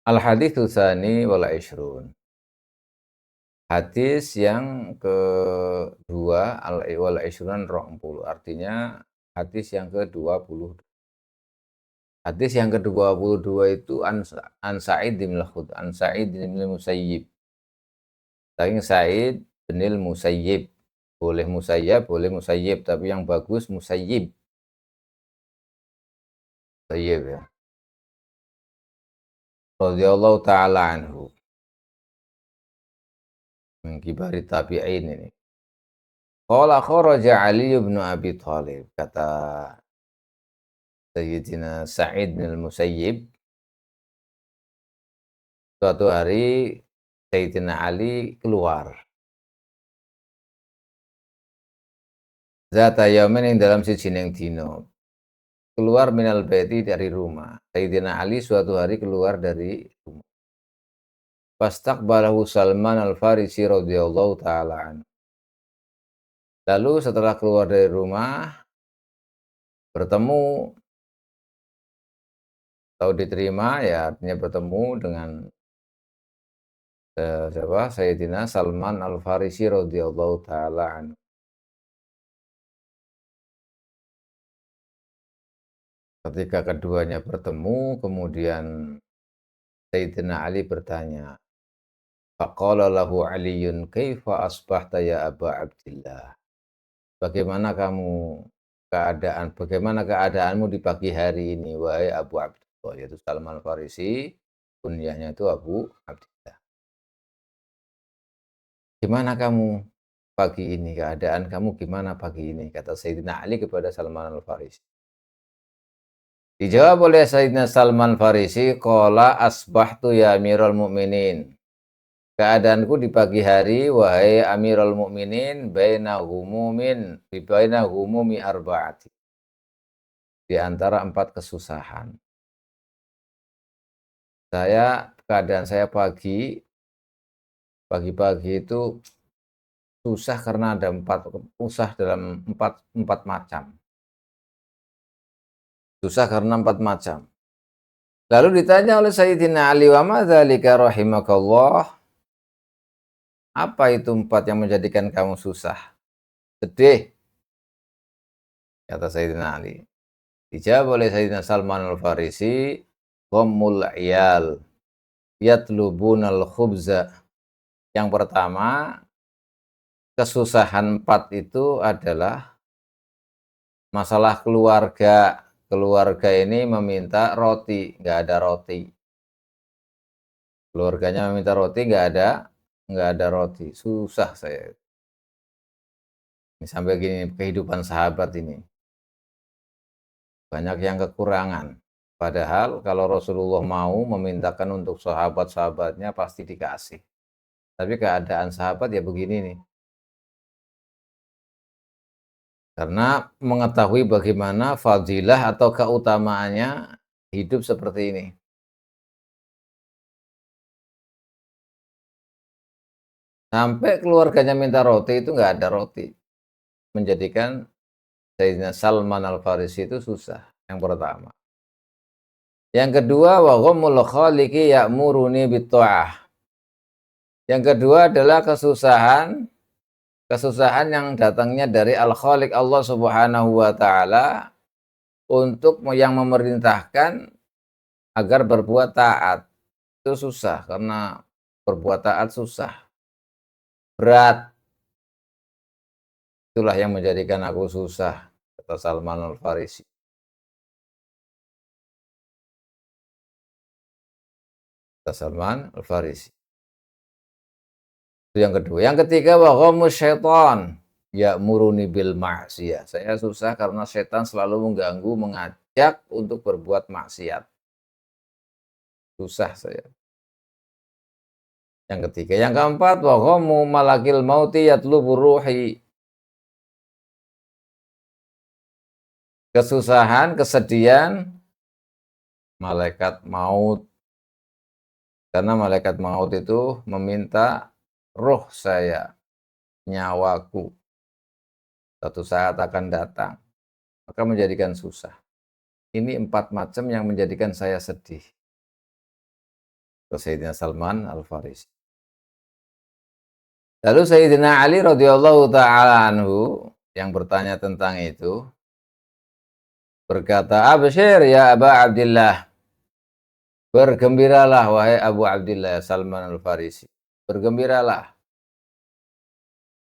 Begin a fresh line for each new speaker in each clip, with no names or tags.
Al-haditsu tsani wal ishrun. Hadis yang kedua wal ishrun 20, artinya hadis yang ke-20. Hadis yang ke-22 itu an Sa'id bin Musayyib. Saking Sa'id bin Musayyib. Boleh Musayyab, boleh Musayyib, tapi yang bagus Musayyib. Musayyib ya. Radhiyallahu taala anhu. Min kibari tabi'in ini. Qala kharaja Ali bin Abi Thalib, kata Sayyidina Sa'id bin Musayyib, suatu hari Sayyidina Ali keluar. Zata yaumin, yang dalam sijining dina. Keluar minal baiti, dari rumah. Sayyidina Ali suatu hari keluar dari rumah. Fastaqbalahu Salman Al-Farisi radhiyallahu taala anhu. Lalu setelah keluar dari rumah, bertemu atau diterima, ya artinya bertemu dengan siapa? Sayyidina Salman Al-Farisi radhiyallahu taala anhu. Ketika keduanya bertemu, kemudian Sayyidina Ali bertanya, faqala lahu Aliyun, kaifa asbahta ya Aba Abdillah? Bagaimana keadaanmu di pagi hari ini, wahai Abu Abdullah? Yaitu Salman Farisi, kunyahnya itu Abu Abdillah. Gimana kamu pagi ini? Keadaan kamu gimana pagi ini? Kata Sayyidina Ali kepada Salman Al-Farisi. Dijawab oleh Sayyidina Salman Farisi, qala asbahtu ya Amirul Mukminin. Keadaanku di pagi hari, wahai Amirul Mukminin, baina humumi arba'ati. Di antara 4 kesusahan. Keadaan saya pagi-pagi itu susah karena ada 4 macam. Susah karena 4 macam. Lalu ditanya oleh Sayyidina Ali, wa ma dzalika rahimakallah? Apa itu 4 yang menjadikan kamu susah, sedih? Kata Sayyidina Ali. Dijawab oleh Sayyidina Salman Al-Farisi, dhammul iyal yatlubunal khubza. Yang pertama, kesusahan 4 itu adalah masalah keluarga. Keluarga ini meminta roti, nggak ada roti. Keluarganya meminta roti, nggak ada roti. Susah saya. Ini sampai gini, kehidupan sahabat ini. Banyak yang kekurangan. Padahal kalau Rasulullah mau memintakan untuk sahabat-sahabatnya pasti dikasih. Tapi keadaan sahabat ya begini nih. Karena mengetahui bagaimana fadilah atau keutamaannya hidup seperti ini. Sampai keluarganya minta roti, itu nggak ada roti. Menjadikan Sayyidina Salman Al-Farisi itu susah. Yang pertama. Yang kedua, wa ghammul khaliqi ya'muruni bitta'ah. Yang kedua adalah kesusahan yang datangnya dari Al-Khaliq, Allah Subhanahu wa taala, untuk yang memerintahkan agar berbuat taat. Itu susah karena berbuat taat susah, berat. Itulah yang menjadikan aku susah, kata Salman Al-Farisi. Kata Salman Al-Farisi. Itu yang kedua. Yang ketiga, wa ghammus syaitan ya'muruni bil ma'siyah. Saya susah karena setan selalu mengganggu, mengajak untuk berbuat maksiat. Susah saya. Yang ketiga. Yang keempat, wa ghammu malakil mauti yatlubu ruhi. Kesusahan, kesedihan malaikat maut. Karena malaikat maut itu meminta roh saya, nyawaku. Suatu saat akan datang. Maka menjadikan susah. Ini 4 macam yang menjadikan saya sedih. ke Sayyidina Salman Al-Farisi. Lalu Sayyidina Ali radhiyallahu taala anhu yang bertanya tentang itu berkata, "Absyir ya Aba Abdillah." Bergembiralah wahai Abu Abdillah Salman Al-Farisi. Bergembiralah.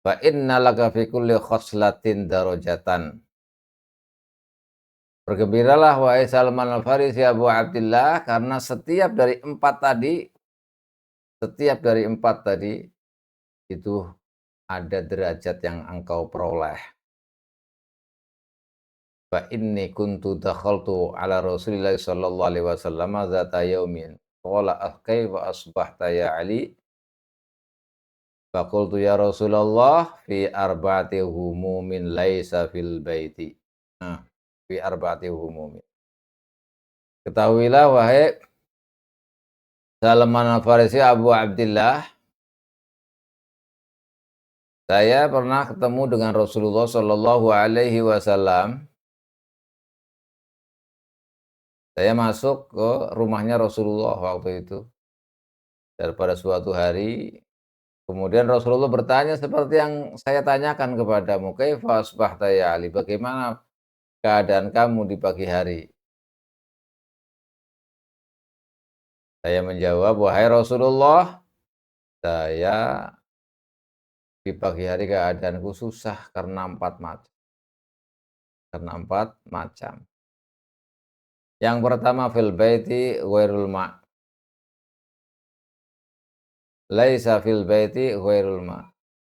Fa inna laka fi kulli khoslatin darajatan. Bergembiralah wahai Salman Al-Farisi Abu Abdillah karena setiap dari empat tadi itu ada derajat yang engkau peroleh. Fa inni kuntu dakhaltu ala Rasulillah sallallahu alaihi wasallam zata yaumin. Qala kaifa asbahta ya Ali? Faqultu ya Rasulullah fi arba'ati humumin laisa fil baiti. Nah, fi arba'ati humumin. Ketahuilah wahai Salman Al-Farisi Abu Abdillah, saya pernah ketemu dengan Rasulullah Shallallahu Alaihi Wasallam. Saya masuk ke rumahnya Rasulullah waktu itu. Dan pada suatu hari, kemudian Rasulullah bertanya seperti yang saya tanyakan kepadamu, kaifa asbahta ya Ali? Bagaimana keadaan kamu di pagi hari? Saya menjawab, wahai Rasulullah, saya di pagi hari keadaanku susah karena empat macam. Yang pertama fil baiti ghairul ma'. Laisa fil baiti ghairul ma'.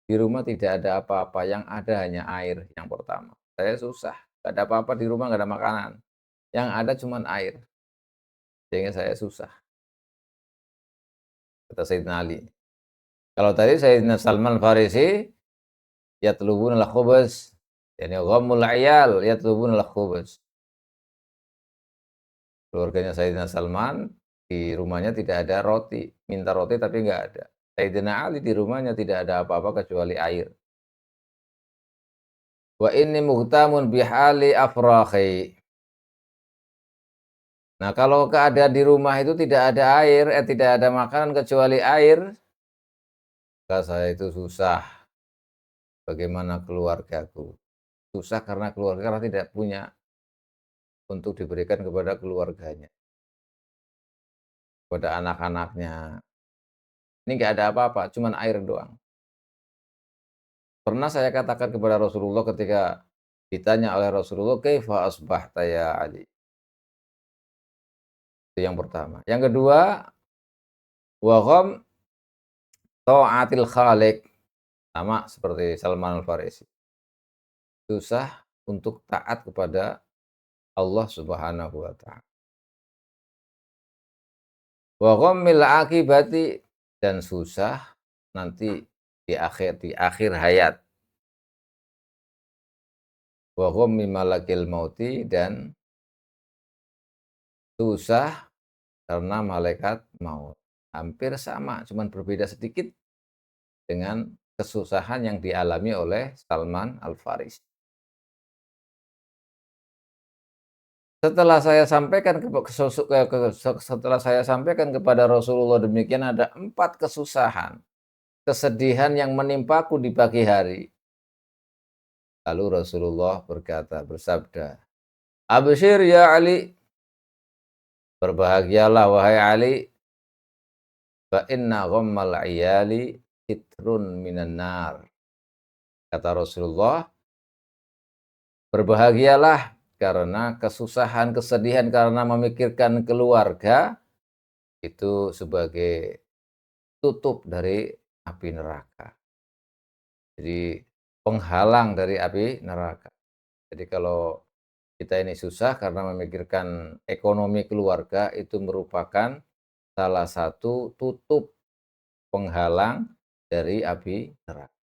Di rumah tidak ada apa-apa, yang ada hanya air yang pertama. Saya susah, enggak ada apa-apa di rumah, enggak ada makanan. Yang ada cuma air. Sehingga saya susah. Kata Sayyidina Ali. Kalau tadi Sayyidina Salman Farisi yatlubuna al-khubuz, yani ghammul 'iyal yatlubuna al-khubuz. Keluarganya Sayyidina Salman di rumahnya tidak ada roti, minta roti tapi enggak ada. Sayyidina Ali di rumahnya tidak ada apa-apa kecuali air. Wa inni muhtamun bihali afrakhi. Nah, kalau keadaan di rumah itu tidak ada air, tidak ada makanan kecuali air, maka saya itu susah. Bagaimana keluargaku? Susah karena keluarga tidak punya untuk diberikan kepada keluarganya, kepada anak-anaknya. Ini nggak ada apa-apa, cuman air doang. Pernah saya katakan kepada Rasulullah ketika ditanya oleh Rasulullah, kaifa asbahta ya Ali? Itu yang pertama. Yang kedua, wa gham ta'atil khaliq. Sama seperti Salman Al-Farisi. Susah untuk taat kepada Allah Subhanahu wa taala. Wa ghammil akibati, dan susah nanti di akhir hayat. Wa ghammi malakil mauti, dan susah karena malaikat maut. Hampir sama, cuman berbeda sedikit dengan kesusahan yang dialami oleh Salman Al-Farisi. Setelah saya sampaikan kepada Rasulullah demikian, ada 4 kesusahan, kesedihan yang menimpaku di pagi hari. Lalu Rasulullah bersabda, "Absyir ya Ali, berbahagialah wahai Ali, fa inna ghammal 'iyali sitrun minan nar." Kata Rasulullah, berbahagialah karena kesusahan, kesedihan karena memikirkan keluarga itu sebagai tutup dari api neraka. Jadi penghalang dari api neraka. Jadi kalau kita ini susah karena memikirkan ekonomi keluarga, itu merupakan salah satu tutup penghalang dari api neraka.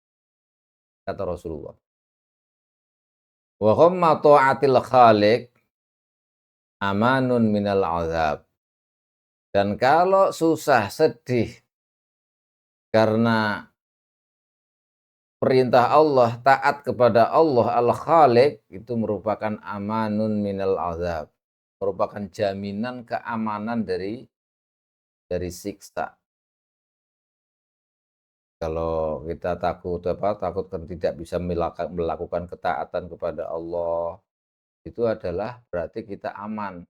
Kata Rasulullah. Wa ghamma ta'atil khaliq amanun minal azab. Dan kalau susah, sedih karena perintah Allah, taat kepada Allah Al-Khaliq, itu merupakan amanun minal azab, merupakan jaminan keamanan dari dari siksa. Kalau kita takut apa, takut kan tidak bisa melakukan ketaatan kepada Allah, itu adalah berarti kita aman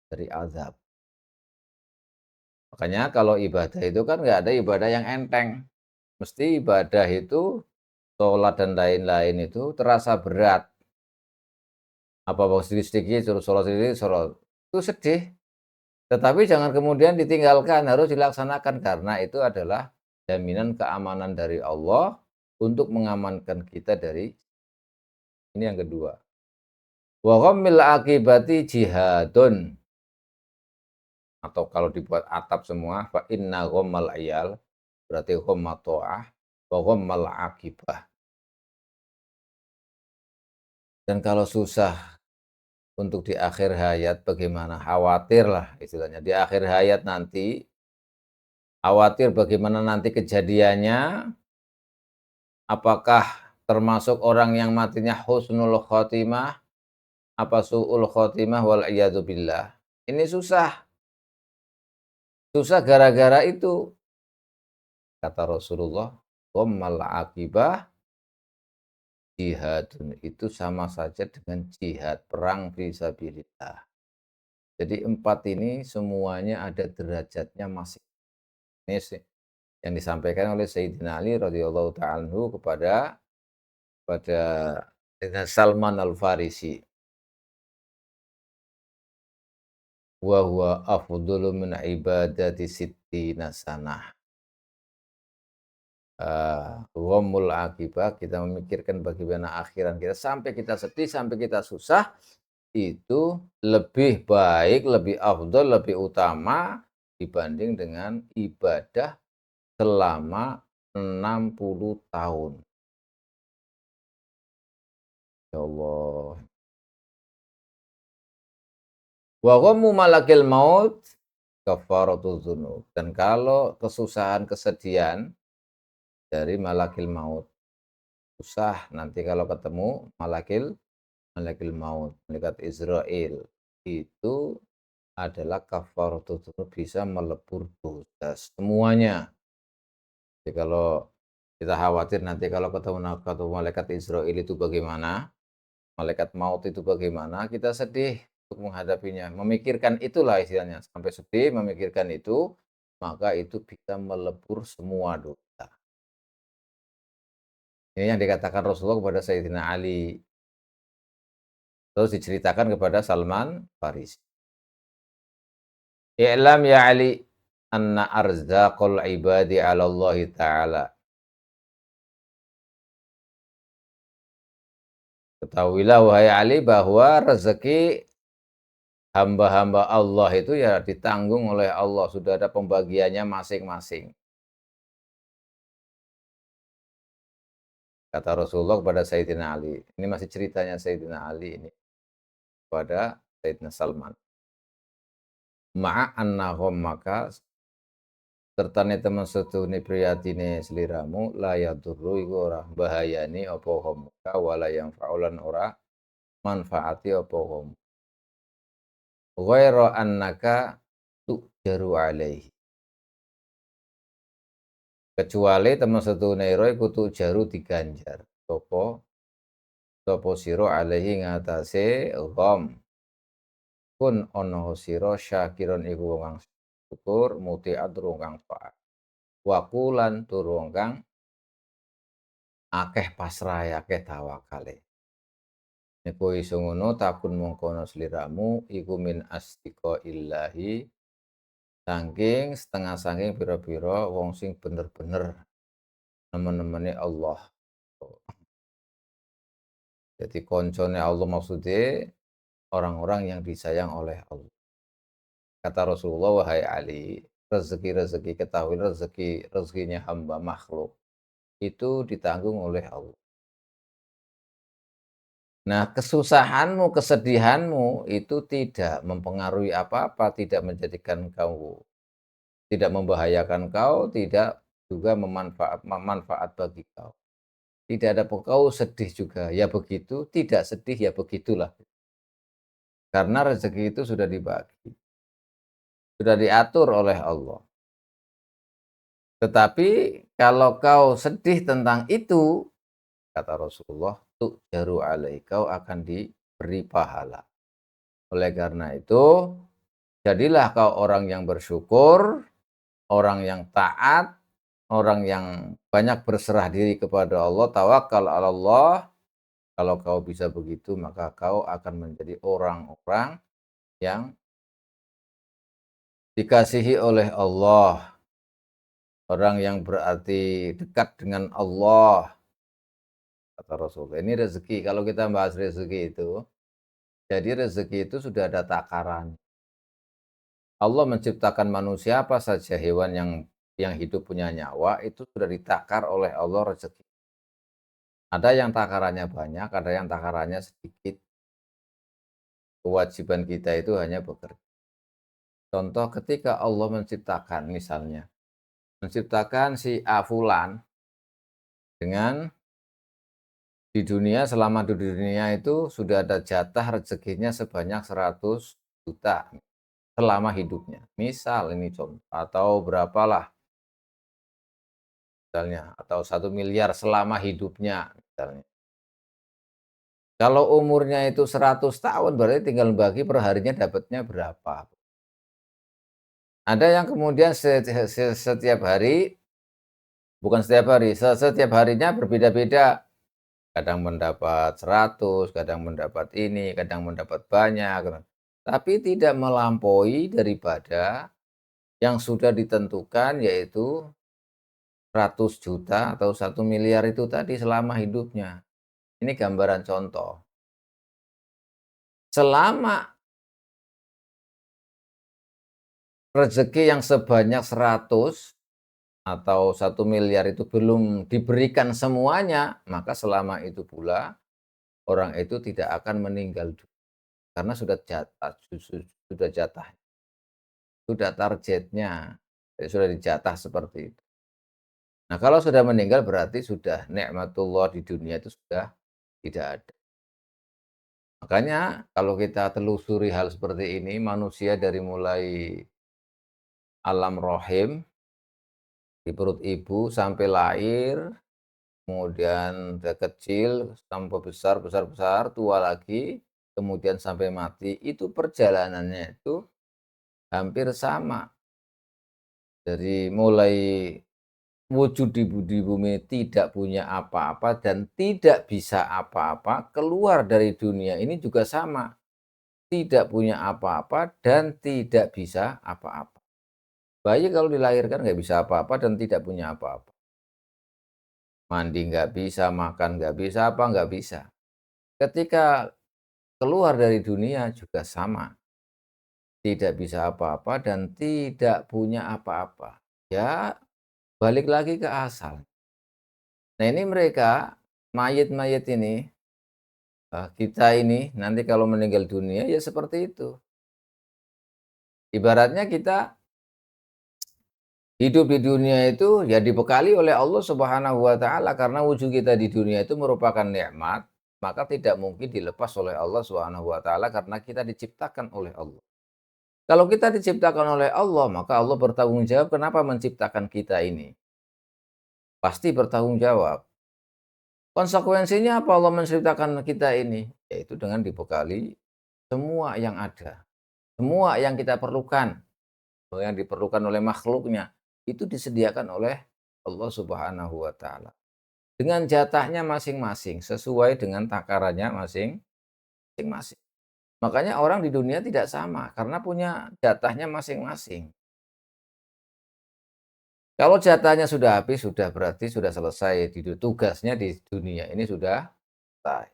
dari azab. Makanya kalau ibadah itu kan nggak ada ibadah yang enteng. Mesti ibadah itu, sholat dan lain-lain itu terasa berat. Apa sedikit-sedikit suruh sholat sedikit, sholat. Itu sedih. Tetapi jangan kemudian ditinggalkan, harus dilaksanakan karena itu adalah jaminan keamanan dari Allah untuk mengamankan kita dari ini yang kedua. Wa ghammil akibati jihadun, atau kalau dibuat atap semua fa inna ghammal iyal berarti ghamma ta'ah wa ghammal akibah. Dan kalau susah untuk di akhir hayat bagaimana? Khawatirlah istilahnya di akhir hayat nanti, khawatir bagaimana nanti kejadiannya, apakah termasuk orang yang matinya husnul khotimah apa su'ul khotimah wal billah. Ini susah, susah gara-gara itu. Kata Rasulullah, "Ghammal akibah jihadun." Itu sama saja dengan jihad, perang fisabilillah. Jadi empat ini semuanya ada derajatnya masing. Ini yang disampaikan oleh Sayyidina Ali radhiyallahu ta'ala anhu kepada Sayyidina Salman Al-Farisi. Wa huwa afdhalu min ibadati sittina sanah. Ghammul akibah, kita memikirkan bagaimana akhiran kita sampai kita sedih, sampai kita susah, itu lebih baik, lebih afdol, lebih utama dibanding dengan ibadah selama 60 tahun. Ya Allah. Wa ghammu malakil maut kafaratuz dzunub. Dan kalau kesusahan, kesedihan dari malakil maut, susah nanti kalau ketemu malakil maut, malaikat Israel, itu adalah kafaratul dzunub, bisa melebur dosa semuanya. Jadi kalau kita khawatir nanti kalau ketemu malaikat Israel itu bagaimana, malaikat maut itu bagaimana, kita sedih untuk menghadapinya, memikirkan itulah istilahnya, sampai sedih memikirkan itu, maka itu bisa melebur semua dosa. Ini yang dikatakan Rasulullah kepada Sayyidina Ali, terus diceritakan kepada Salman Farisi. I'lam ya Ali anna arzaqul ibadi 'ala Allah taala. Ketahuilah wahai Ali bahwa rezeki hamba-hamba Allah itu ya ditanggung oleh Allah, sudah ada pembagiannya masing-masing. Kata Rasulullah kepada Sayyidina Ali. Ini masih ceritanya Sayyidina Ali ini kepada Sayyidina Salman. Ma'annahum, maka sertane temen sedune priyatine sliramu la yadurru iku ora bahayani apa hum ka wala yang faulan ora manfaati apa hum. Ghaira annaka tujaru alaihi. Kecuali temen sedune ira iku tujaru diganjar. Sapa sira alaihi ngatasé gham. Kun ana sira syakiron iku wong kang syukur, mutiat tur wong kang taat. Wakulan tur wong kang akeh pasrahe, akeh tawakale. Nek kowe iso ngono takun mongko ana sliramu iku min asdiqa illahi, saking setengah saking pira-pira wong sing bener-bener nemen-nemene Allah. Jadi koncone Allah maksudnya orang-orang yang disayang oleh Allah. Kata Rasulullah, wahai Ali, rezeki-rezeki, ketahui rezekinya hamba makhluk itu ditanggung oleh Allah. Nah, kesusahanmu, kesedihanmu itu tidak mempengaruhi apa-apa, tidak menjadikan kau, tidak membahayakan kau, tidak juga memanfaat bagi kau. Tidak ada kau sedih juga, ya begitu, tidak sedih, ya begitulah. Karena rezeki itu sudah dibagi. sudah diatur oleh Allah. Tetapi kalau kau sedih tentang itu, kata Rasulullah, tu'jaru alaih, kau akan diberi pahala. Oleh karena itu, jadilah kau orang yang bersyukur, orang yang taat, orang yang banyak berserah diri kepada Allah, tawakal ala Allah. Kalau kau bisa begitu, maka kau akan menjadi orang-orang yang dikasihi oleh Allah, orang yang berarti dekat dengan Allah, kata Rasul. Ini rezeki, kalau kita bahas rezeki itu, jadi rezeki itu sudah ada takaran. Allah menciptakan manusia, apa saja hewan yang hidup punya nyawa, itu sudah ditakar oleh Allah rezeki. Ada yang takarannya banyak, ada yang takarannya sedikit. Kewajiban kita itu hanya bekerja. Contoh ketika Allah menciptakan, misalnya, menciptakan si A Fulan dengan di dunia, selama di dunia itu sudah ada jatah rezekinya sebanyak 100 juta selama hidupnya. Misal ini contoh, atau berapalah misalnya, atau 1 miliar selama hidupnya misalnya. Kalau umurnya itu 100 tahun, berarti tinggal bagi perharinya dapatnya berapa. Ada yang kemudian setiap hari, bukan setiap hari, setiap harinya berbeda-beda. Kadang mendapat 100, kadang mendapat ini, kadang mendapat banyak. Tapi tidak melampaui daripada yang sudah ditentukan, yaitu 100 juta atau 1 miliar itu tadi selama hidupnya. Ini gambaran contoh. Selama rezeki yang sebanyak 100 atau 1 miliar itu belum diberikan semuanya, maka selama itu pula orang itu tidak akan meninggal karena sudah jatah, sudah jatah, sudah targetnya, sudah dijatah seperti itu. Nah, kalau sudah meninggal berarti sudah nikmatullah di dunia itu sudah tidak ada. Makanya kalau kita telusuri hal seperti ini, manusia dari mulai alam rohim, di perut ibu sampai lahir, kemudian dari kecil sampai besar, besar, besar, tua lagi, kemudian sampai mati, itu perjalanannya itu hampir sama. Dari mulai wujud di bumi tidak punya apa-apa dan tidak bisa apa-apa, keluar dari dunia ini juga sama. Tidak punya apa-apa dan tidak bisa apa-apa. Bayi kalau dilahirkan nggak bisa apa-apa dan tidak punya apa-apa. Mandi nggak bisa, makan nggak bisa, apa nggak bisa. Ketika keluar dari dunia juga sama. Tidak bisa apa-apa dan tidak punya apa-apa. Ya, balik lagi ke asal. Nah, ini mereka, mayit-mayit ini, kita ini nanti kalau meninggal dunia ya seperti itu. Ibaratnya kita hidup di dunia itu ya dibekali oleh Allah Subhanahu wa taala, karena wujud kita di dunia itu merupakan nikmat, maka tidak mungkin dilepas oleh Allah Subhanahu wa taala karena kita diciptakan oleh Allah. Kalau kita diciptakan oleh Allah, maka Allah bertanggung jawab kenapa menciptakan kita ini. Pasti bertanggung jawab. Konsekuensinya apa Allah menciptakan kita ini? Yaitu dengan dibekali semua yang ada. Semua yang kita perlukan, yang diperlukan oleh makhluknya, itu disediakan oleh Allah Subhanahu wa taala. Dengan jatahnya masing-masing, sesuai dengan takarannya masing-masing. Makanya orang di dunia tidak sama, karena punya jatahnya masing-masing. Kalau jatahnya sudah habis, sudah berarti sudah selesai, tugasnya di dunia ini sudah selesai.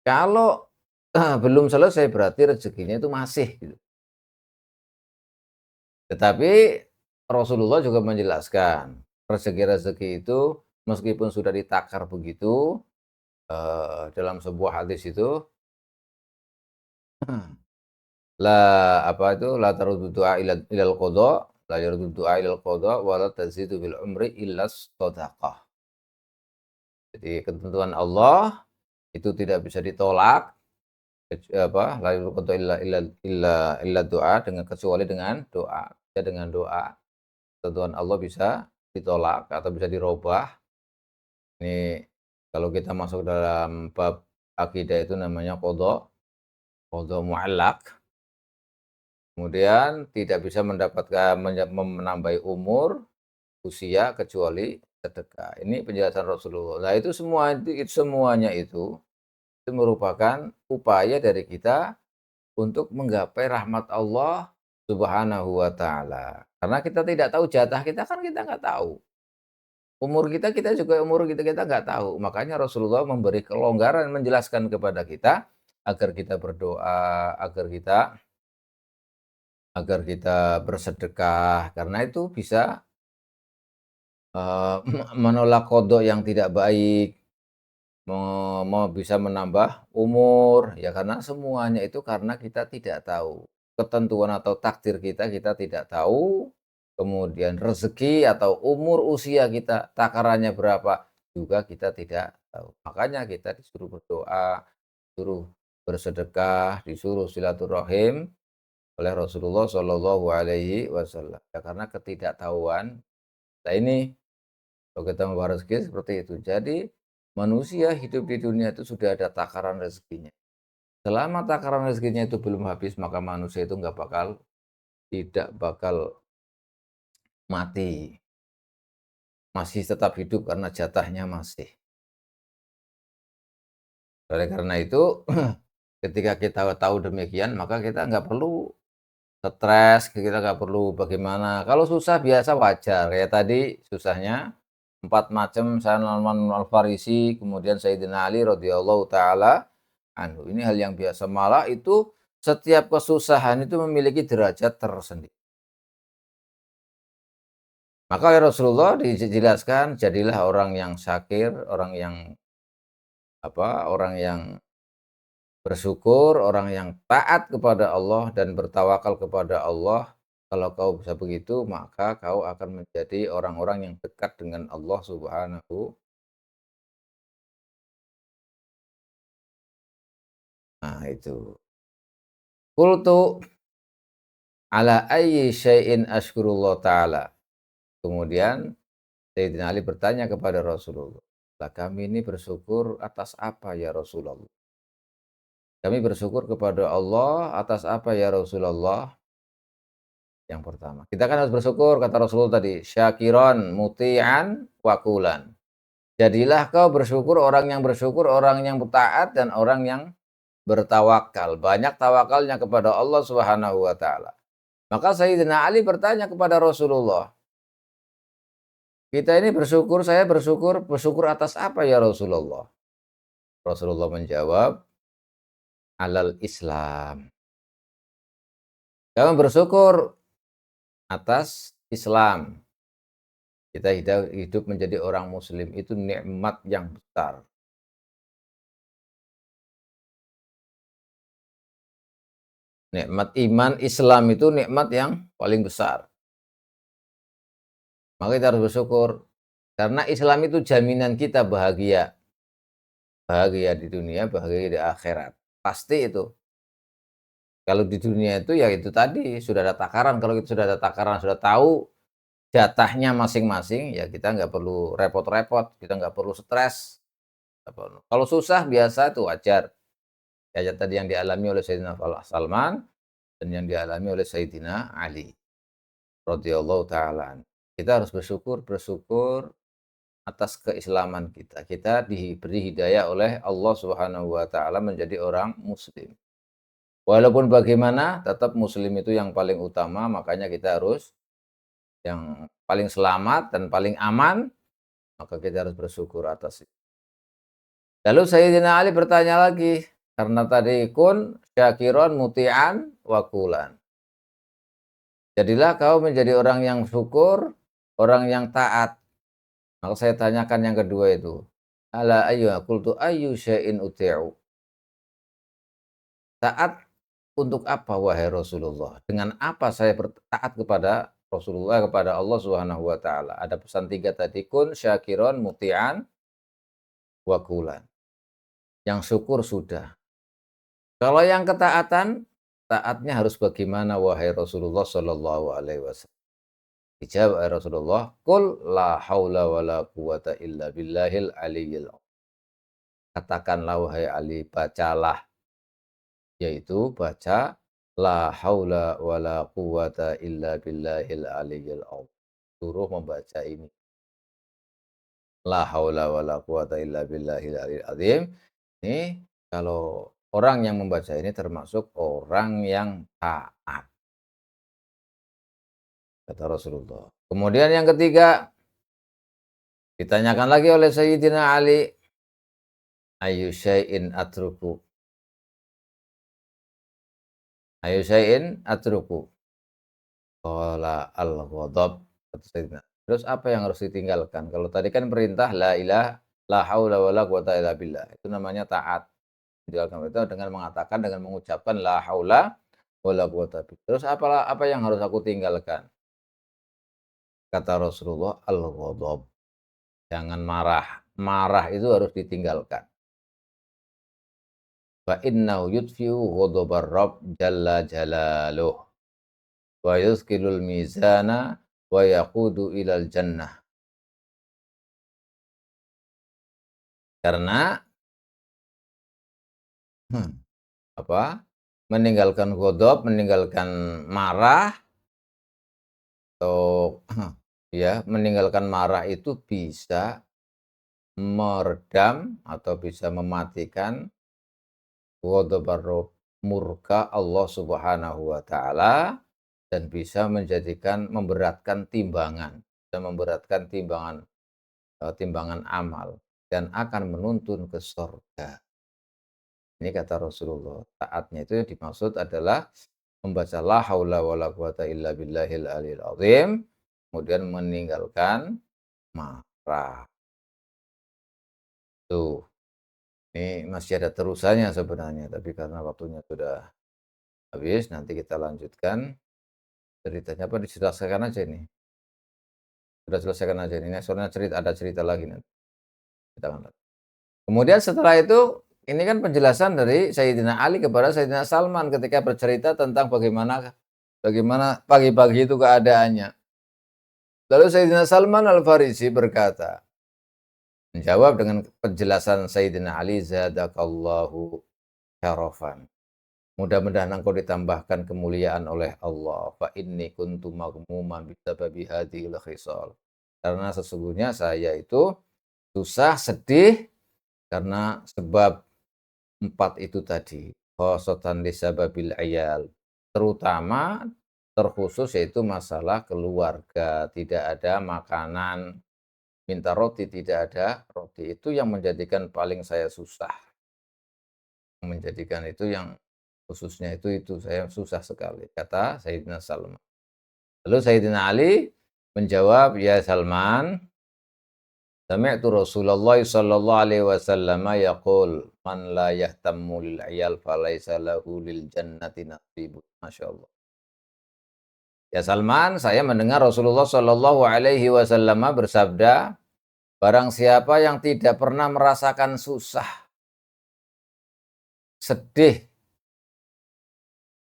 Kalau belum selesai berarti rezekinya itu masih gitu. Tetapi Rasulullah juga menjelaskan, rezeki-rezeki itu meskipun sudah ditakar begitu, dalam sebuah hadis itu, la apa itu, la taruddu du'a ilal qada, la yaruddu du'a ilal qada wa la tazidu bil umri illas shadaqah. Jadi ketentuan Allah itu tidak bisa ditolak, la yuqadu illa doa, dengan kecuali dengan doa. Ya dengan doa, ketentuan Allah bisa ditolak atau bisa dirubah. Ini kalau kita masuk dalam bab akidah itu namanya qada mu'allaq. Kemudian tidak bisa mendapatkan menambahi umur, usia kecuali sedekah. Ini penjelasan Rasulullah. Nah, itu semua itu semuanya itu merupakan upaya dari kita untuk menggapai rahmat Allah Subhanahu wa taala. Karena kita tidak tahu jatah kita, kan kita nggak tahu. Kita juga umur kita nggak tahu. Makanya Rasulullah memberi kelonggaran menjelaskan kepada kita agar kita berdoa, agar kita bersedekah, karena itu bisa menolak qada yang tidak baik, bisa menambah umur, ya karena semuanya itu karena kita tidak tahu. Ketentuan atau takdir kita tidak tahu, kemudian rezeki atau umur usia kita, takarannya berapa, juga kita tidak tahu. Makanya kita disuruh berdoa, disuruh bersedekah, disuruh silaturahim oleh Rasulullah Shallallahu Alaihi Wasallam. Ya karena ketidaktahuan. Nah ini kalau kita membahas rezeki seperti itu. Jadi manusia hidup di dunia itu sudah ada takaran rezekinya. Selama takaran rezekinya itu belum habis, maka manusia itu tidak bakal mati. Masih tetap hidup karena jatahnya masih. Oleh karena itu, ketika kita tahu demikian, maka kita nggak perlu stres, kita nggak perlu bagaimana. Kalau susah biasa wajar. Ya tadi susahnya 4 macam, Salman Al-Farisi, kemudian Sayyidina Ali radhiyallahu taala anhu. Ini hal yang biasa. Malah itu setiap kesusahan itu memiliki derajat tersendiri. Maka oleh Rasulullah dijelaskan, jadilah orang yang syakir, orang yang bersyukur, orang yang taat kepada Allah dan bertawakal kepada Allah. Kalau kau bisa begitu, maka kau akan menjadi orang-orang yang dekat dengan Allah Subhanahu. Nah, itu. Qultu ala ayyi syai'in ashkurullah ta'ala. Kemudian Sayyidina Ali bertanya kepada Rasulullah, "Lah kami ini bersyukur atas apa ya Rasulullah?" Kami bersyukur kepada Allah atas apa ya Rasulullah? Yang pertama, kita kan harus bersyukur kata Rasulullah tadi, syakiron muti'an wakulan. Jadilah kau bersyukur, orang yang bersyukur, orang yang taat dan orang yang bertawakal. Banyak tawakalnya kepada Allah Subhanahu wa taala. Maka Sayyidina Ali bertanya kepada Rasulullah, "Kita ini bersyukur, saya bersyukur atas apa ya Rasulullah?" Rasulullah menjawab, "Alal Islam." Kami bersyukur atas Islam. Kita hidup menjadi orang muslim itu nikmat yang besar. Nikmat iman Islam itu nikmat yang paling besar. Maka kita harus bersyukur. Karena Islam itu jaminan kita bahagia. Bahagia di dunia, bahagia di akhirat. Pasti itu. Kalau di dunia itu ya itu tadi, sudah ada takaran. Kalau kita sudah ada takaran, sudah tahu jatahnya masing-masing, ya kita nggak perlu repot-repot, kita nggak perlu stres. Kalau susah biasa itu wajar. Ya tadi yang dialami oleh Sayyidina Salman dan yang dialami oleh Sayyidina Ali radhiyallahu taala. Kita harus bersyukur atas keislaman kita. Kita diberi hidayah oleh Allah Subhanahu wa taala menjadi orang muslim. Walaupun bagaimana tetap muslim itu yang paling utama, makanya kita harus yang paling selamat dan paling aman, maka kita harus bersyukur atas itu. Lalu Sayyidina Ali bertanya lagi, karena tadi kun syakiron muti'an wakulan. Jadilah kau menjadi orang yang syukur, orang yang taat. Maka saya tanyakan yang kedua itu, ala ayyu qultu ayyu syai'in uti'u. Taat untuk apa wahai Rasulullah? Dengan apa saya taat kepada Rasulullah, kepada Allah Subhanahu wa taala? Ada pesan 3 tadi, kun syakiron muti'an wakulan. Yang syukur sudah. Kalau yang ketaatan, taatnya harus bagaimana wahai Rasulullah sallallahu alaihi wasallam? Dijawab oleh Rasulullah, "Qul la haula wala quwata illa billahil aliyyil azim." Katakanlah wahai Ali, bacalah, yaitu baca la haula wala quwata illa billahil aliyyil azim. Suruh membaca ini. La haula wala quwata illa billahil aliyil azim. Ini kalau orang yang membaca ini termasuk orang yang taat, kata Rasulullah. Kemudian yang ketiga, ditanyakan lagi oleh Sayyidina Ali, "Ayyu syai'in atruku?" "Ayyu syai'in atruku?" Qala al-ghadab, kata Sayyidina. Terus apa yang harus ditinggalkan? Kalau tadi kan perintah la haula wala quwata illa billah. Itu namanya taat. Meninggalkan itu dengan mengatakan, dengan mengucapkan la haula wala quwata billah. Terus apa yang harus aku tinggalkan? Kata Rasulullah, al-ghadab. Jangan marah. Marah itu harus ditinggalkan. Fa innahu yudfi'u ghadabar rabb jalla jalaluh wa yuskilul mizana wa yaqudu ilal jannah. Karena hmm, apa? Meninggalkan ghadab, meninggalkan marah atau ya, meninggalkan marah itu bisa meredam atau bisa mematikan ghadabar rabb, murka Allah Subhanahu wa taala, dan bisa menjadikan memberatkan timbangan, dan memberatkan timbangan amal dan akan menuntun ke surga. Ini kata Rasulullah. Taatnya itu yang dimaksud adalah membaca la haula wala quwata illa billahil aliyil azim, kemudian meninggalkan marah. Tuh, ini masih ada terusannya sebenarnya, tapi karena waktunya sudah habis, nanti kita lanjutkan ceritanya. Apa diselesaikan aja ini? Sudah selesaikan aja ini. Soalnya ada cerita lagi nanti. Kita akan. Kemudian setelah itu, ini kan penjelasan dari Sayyidina Ali kepada Sayyidina Salman ketika bercerita tentang bagaimana bagaimana pagi-pagi itu keadaannya. Lalu Sayyidina Salman Al-Farisi berkata, menjawab dengan penjelasan Sayyidina Ali, zadakallahu syarafan. Mudah-mudahan engkau ditambahkan kemuliaan oleh Allah. Fa inni kuntu maghmuman bisababi hadhil khisal. Karena sesungguhnya saya itu susah, sedih karena sebab empat itu tadi. Khosatan lisababil ayal. Terutama terkhusus yaitu masalah keluarga. Tidak ada makanan, minta roti tidak ada roti. Itu yang menjadikan paling saya susah. Menjadikan itu yang khususnya itu saya susah sekali, kata Sayyidina Salman. Lalu Sayyidina Ali menjawab, "Ya Salman, sami'tu Rasulullah sallallahu alaihi wasallam yaqul, man la yahtammu lil 'iyal falaysa lahu lil jannati nasibun." Masyaallah. Ya Salman, saya mendengar Rasulullah sallallahu alaihi wasallam bersabda, barang siapa yang tidak pernah merasakan susah, sedih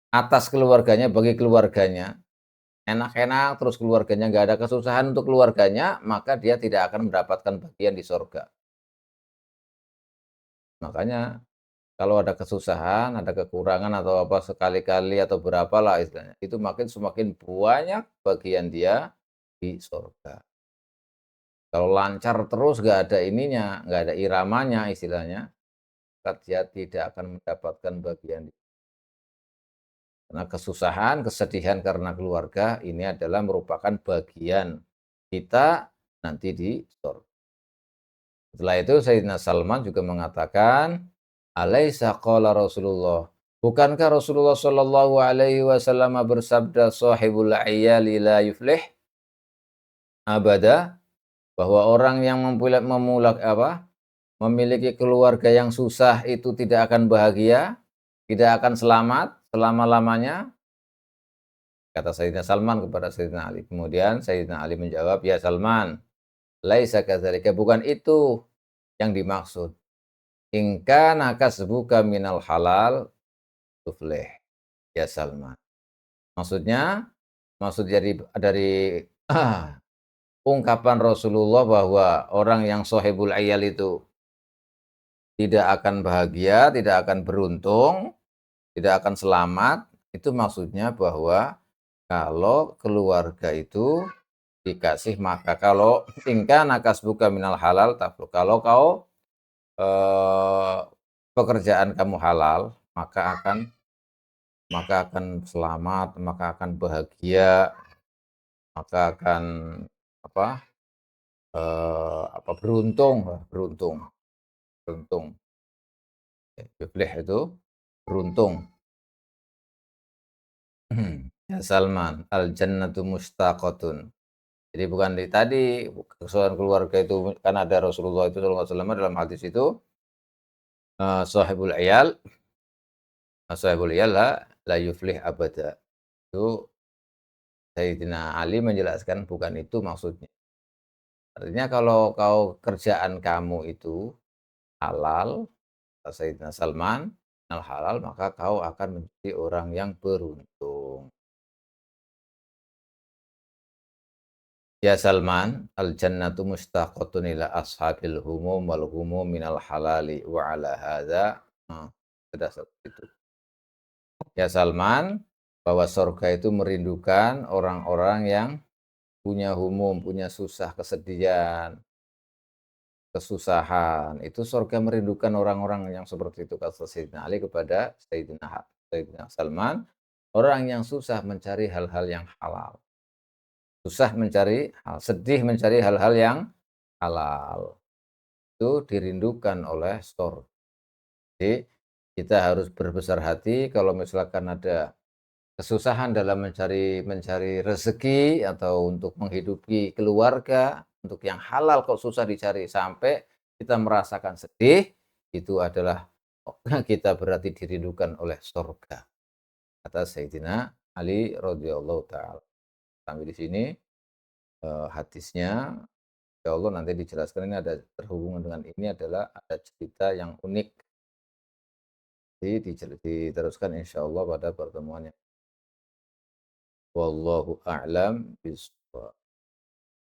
atas keluarganya, bagi keluarganya, enak-enak terus keluarganya nggak ada kesusahan untuk keluarganya, maka dia tidak akan mendapatkan bagian di sorga. Makanya kalau ada kesusahan, ada kekurangan atau apa sekali-kali atau berapalah istilahnya, itu semakin banyak bagian dia di sorga. Kalau lancar terus nggak ada ininya, nggak ada iramanya istilahnya, maka dia tidak akan mendapatkan bagian. Karena kesusahan, kesedihan karena keluarga ini adalah merupakan bagian kita nanti di surga. Setelah itu Sayyidina Salman juga mengatakan, "Alaisa qala Rasulullah?" Bukankah Rasulullah Shallallahu alaihi wasallam bersabda, "Shahibul 'iyali la yuflih abada," bahwa orang yang memiliki keluarga yang susah itu tidak akan bahagia, tidak akan selamat selama-lamanya. Kata Sayyidina Salman kepada Sayyidina Ali. Kemudian Sayyidina Ali menjawab, "Ya Salman, laisa kadzalika, bukan itu yang dimaksud. In kana kasbuka minal halal tuflih ya Salman. Maksudnya, dari ungkapan Rasulullah bahwa orang yang sohibul ayal itu tidak akan bahagia, tidak akan beruntung, tidak akan selamat, itu maksudnya bahwa kalau keluarga itu dikasih, maka kalau ingka nakas buka minal halal taflu, kalau kau eh, pekerjaan kamu halal, maka akan selamat, maka akan bahagia, maka akan apa beruntung, beruntung, beruntung. Yuflih itu beruntung. Ya Salman, al jannatu mustaqatun. Jadi bukan di tadi keseluruhan keluarga itu kan ada Rasulullah itu sallallahu alaihi wasallam dalam hadis itu sahibul iyal, sahibul iyal la yuflih abada. Itu Sayyidina Ali menjelaskan bukan itu maksudnya. Artinya kalau kau kerjaan kamu itu halal, kata Sayyidina Salman, al halal, maka kau akan menjadi orang yang beruntung. Ya Salman, al jannatu mustaqatun ila ashabil humum wal humum minal halali wa ala hadza. Nah, sudah seperti itu. Ya Salman, bahwa surga itu merindukan orang-orang yang punya humum, punya susah, kesedihan, kesusahan. Itu surga merindukan orang-orang yang seperti itu, kata Sayyidina Ali kepada Sayyidina Salman, orang yang susah mencari hal-hal yang halal. Susah mencari sedih mencari hal-hal yang halal. Itu dirindukan oleh surga. Jadi kita harus berbesar hati kalau misalkan ada kesusahan dalam mencari mencari rezeki atau untuk menghidupi keluarga, untuk yang halal kok susah dicari sampai kita merasakan sedih, itu adalah kita berarti dirindukan oleh surga. Kata Sayyidina Ali radhiyallahu taala. Sampai di sini hadisnya. Ya Allah nanti dijelaskan, ini ada terhubungan dengan ini, adalah ada cerita yang unik. Jadi diteruskan insya Allah pada pertemuannya. Wallahu a'lam bishawab.